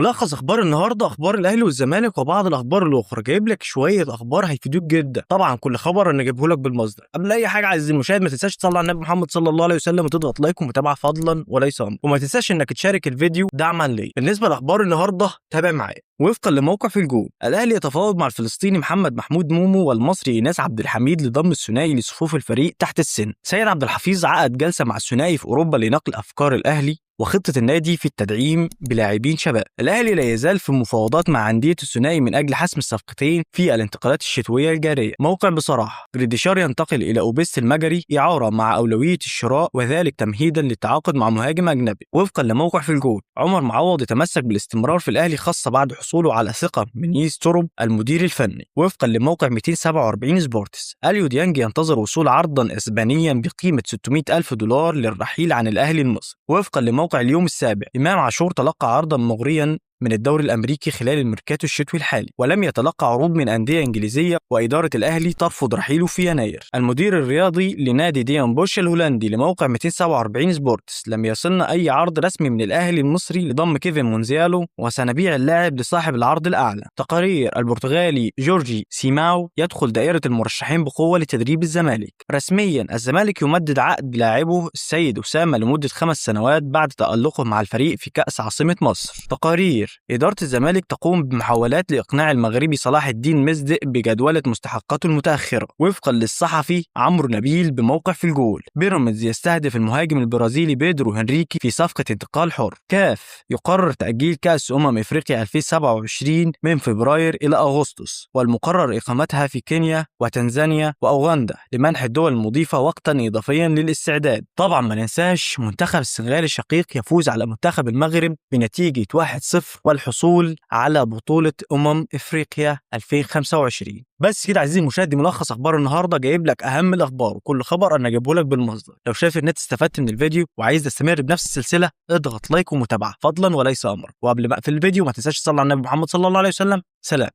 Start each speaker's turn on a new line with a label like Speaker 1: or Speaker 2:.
Speaker 1: ملخص اخبار النهارده، اخبار الاهلي والزمالك وبعض الاخبار الاخرى. جايب لك شويه اخبار هيفيدوك جدا. طبعا كل خبر انا جايبه لك بالمصدر. قبل اي حاجه عايز المشاهد ما تنساش تصلي على النبي محمد صلى الله عليه وسلم وتضغط لايك ومتابعه فضلا وليس امر، وما تنساش انك تشارك الفيديو دعما لي. بالنسبه لاخبار النهارده تابع معايا. وفقا لموقع في الجول، الاهلي يتفاوض مع الفلسطيني محمد محمود مومو والمصري ايناس عبد الحميد لضم الثنائي لصفوف الفريق تحت السن. سيد عبد الحفيظ عقد جلسه مع الثنائي في اوروبا لنقل افكار الاهلي وخطة النادي في التدعيم بلاعبين شباب. الأهلي لا يزال في مفاوضات مع أندية الثنائي من أجل حسم الصفقتين في الانتقالات الشتوية الجارية. موقع بصراحة، جريديشار ينتقل إلى أوبيست المجري إعارة مع أولوية الشراء، وذلك تمهيدا للتعاقد مع مهاجم أجنبي. وفقا لموقع في الجول، عمر معوض يتمسك بالاستمرار في الأهلي خاصة بعد حصوله على ثقة من ييس تورب المدير الفني. وفقا لموقع 247 سبورتس، أليو ديانج ينتظر وصول عرضا إسبانيا بقيمة $600,000 للرحيل عن الأهلي المصري. وفقا لموقع اليوم السابع، إمام عاشور تلقى عرضا مغريا من الدوري الأمريكي خلال الميركاتو الشتوي الحالي، ولم يتلقى عروض من أندية إنجليزية، وإدارة الأهلي ترفض رحيله في يناير. المدير الرياضي لنادي ديان بوش الهولندي لموقع 247 سبورتس، لم يصلنا أي عرض رسمي من الأهلي المصري لضم كيفن مونزيالو، وسنبيع اللاعب لصاحب العرض الأعلى. تقارير، البرتغالي جورجي سيماو يدخل دائرة المرشحين بقوة لتدريب الزمالك. رسميا الزمالك يمدد عقد لاعبه السيد أسامة لمدة 5 سنوات بعد تألقه مع الفريق في كأس عاصمة مصر. تقارير، إدارة الزمالك تقوم بمحاولات لإقناع المغربي صلاح الدين مزدق بجدولة مستحقاته المتأخرة. وفقا للصحفي عمرو نبيل بموقع في الجول، بيراميدز يستهدف المهاجم البرازيلي بيدرو هنريكي في صفقة انتقال حر. كاف يقرر تأجيل كأس إفريقيا 2027 من فبراير إلى أغسطس، والمقرر إقامتها في كينيا وتنزانيا وأوغندا لمنح الدول المضيفة وقتا إضافيا للاستعداد. طبعا ما ننساش منتخب السنغال الشقيق يفوز على منتخب المغرب بنتيجة 1-0 والحصول على بطولة إفريقيا 2025. بس كده عزيزي المشاهد، ملخص اخبار النهارده. جايب لك اهم الاخبار، وكل خبر انا جايبه لك بالمصدر. لو شايف ان انت استفدت من الفيديو وعايز تستمر بنفس السلسله، اضغط لايك ومتابعه فضلا وليس امرا. وقبل ما اقفل الفيديو ما تنساش تصلي على النبي محمد صلى الله عليه وسلم. سلام.